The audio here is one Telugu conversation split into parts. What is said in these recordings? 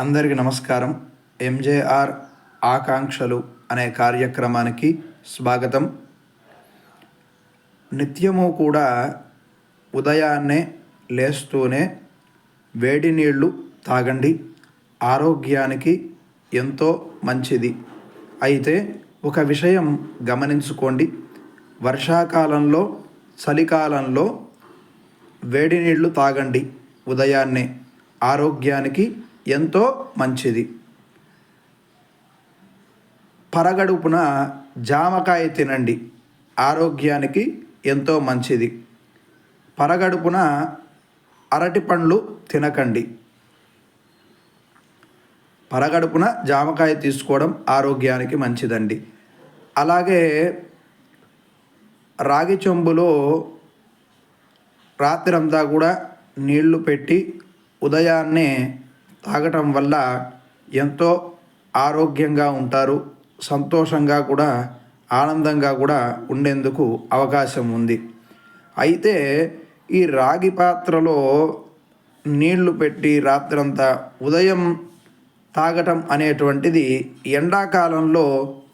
అందరికీ నమస్కారం. ఎంజేఆర్ ఆకాంక్షలు అనే కార్యక్రమానికి స్వాగతం. నిత్యము కూడా ఉదయాన్నే లేస్తూనే వేడి నీళ్ళు తాగండి, ఆరోగ్యానికి ఎంతో మంచిది. అయితే ఒక విషయం గమనించుకోండి, వర్షాకాలంలో చలికాలంలో వేడి నీళ్ళు తాగండి ఉదయాన్నే, ఆరోగ్యానికి ఎంతో మంచిది. పరగడుపున జామకాయ తినండి, ఆరోగ్యానికి ఎంతో మంచిది. పరగడుపున అరటి పండ్లు తినకండి. పరగడుపున జామకాయ తీసుకోవడం ఆరోగ్యానికి మంచిదండి. అలాగే రాగి చెంబులో రాత్రంతా కూడా నీళ్లు పెట్టి ఉదయాన్నే తాగటం వల్ల ఎంతో ఆరోగ్యంగా ఉంటారు, సంతోషంగా కూడా ఆనందంగా కూడా ఉండేందుకు అవకాశం ఉంది. అయితే ఈ రాగి పాత్రలో నీళ్లు పెట్టి రాత్రంతా ఉదయం తాగటం అనేటువంటిది ఎండాకాలంలో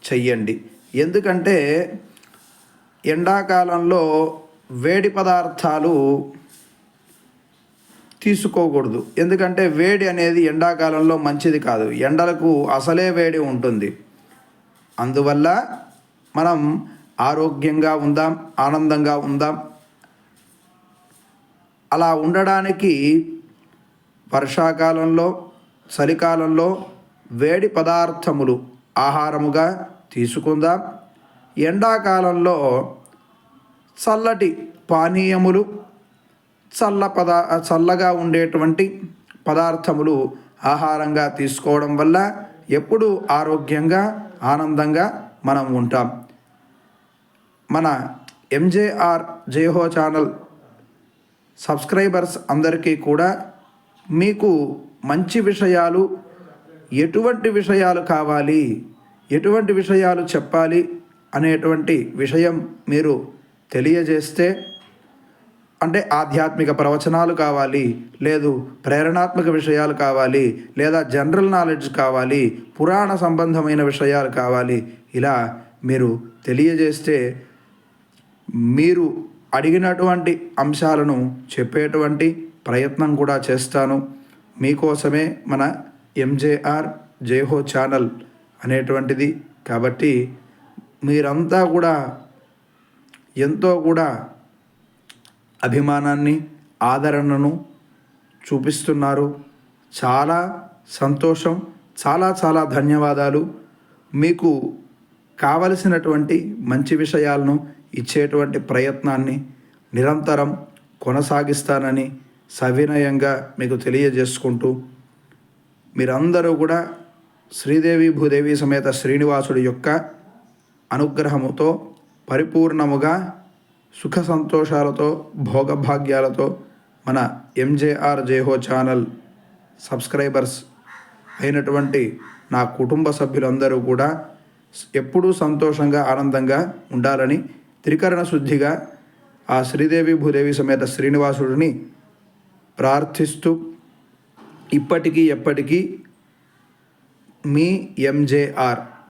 చెయ్యండి. ఎందుకంటే ఎండాకాలంలో వేడి పదార్థాలు తీసుకోకూడదు. ఎందుకంటే వేడి అనేది ఎండాకాలంలో మంచిది కాదు, ఎండలకు అసలే వేడి ఉంటుంది. అందువల్ల మనం ఆరోగ్యంగా ఉందాం, ఆనందంగా ఉందాం. అలా ఉండడానికి వర్షాకాలంలో చలికాలంలో వేడి పదార్థములు ఆహారముగా తీసుకుందాం. ఎండాకాలంలో చల్లటి పానీయములు, చల్లగా ఉండేటువంటి పదార్థములు ఆహారంగా తీసుకోవడం వల్ల ఎప్పుడూ ఆరోగ్యంగా ఆనందంగా మనం ఉంటాం. మన ఎంజేఆర్ జేహో ఛానల్ సబ్స్క్రైబర్స్ అందరికీ కూడా మీకు మంచి విషయాలు, ఎటువంటి విషయాలు కావాలి, ఎటువంటి విషయాలు చెప్పాలి అనేటువంటి విషయం మీరు తెలియజేస్తే, అంటే ఆధ్యాత్మిక ప్రవచనాలు కావాలి, లేదు ప్రేరణాత్మక విషయాలు కావాలి, లేదా జనరల్ నాలెడ్జ్ కావాలి, పురాణ సంబంధమైన విషయాలు కావాలి, ఇలా మీరు తెలియజేస్తే మీరు అడిగినటువంటి అంశాలను చెప్పేటువంటి ప్రయత్నం కూడా చేస్తాను. మీకోసమే మన ఎంజేఆర్ జేహో ఛానల్ అనేటువంటిది. కాబట్టి మీరంతా కూడా ఎంతో కూడా అభిమానాన్ని, ఆదరణను చూపిస్తున్నారు. చాలా సంతోషం, చాలా చాలా ధన్యవాదాలు. మీకు కావలసినటువంటి మంచి విషయాలను ఇచ్చేటువంటి ప్రయత్నాన్ని నిరంతరం కొనసాగిస్తానని సవినయంగా మీకు తెలియజేసుకుంటూ, మీరందరూ కూడా శ్రీదేవి భూదేవి సమేత శ్రీనివాసుడి యొక్క అనుగ్రహముతో పరిపూర్ణముగా సుఖ సంతోషాలతో భోగభాగ్యాలతో మన ఎంజేఆర్ జేహో ఛానల్ సబ్స్క్రైబర్స్ అయినటువంటి నా కుటుంబ సభ్యులందరూ కూడా ఎప్పుడూ సంతోషంగా ఆనందంగా ఉండాలని త్రికరణ శుద్ధిగా ఆ శ్రీదేవి భూదేవి సమేత శ్రీనివాసుడిని ప్రార్థిస్తూ ఇప్పటికీ ఎప్పటికీ మీ ఎంజేఆర్.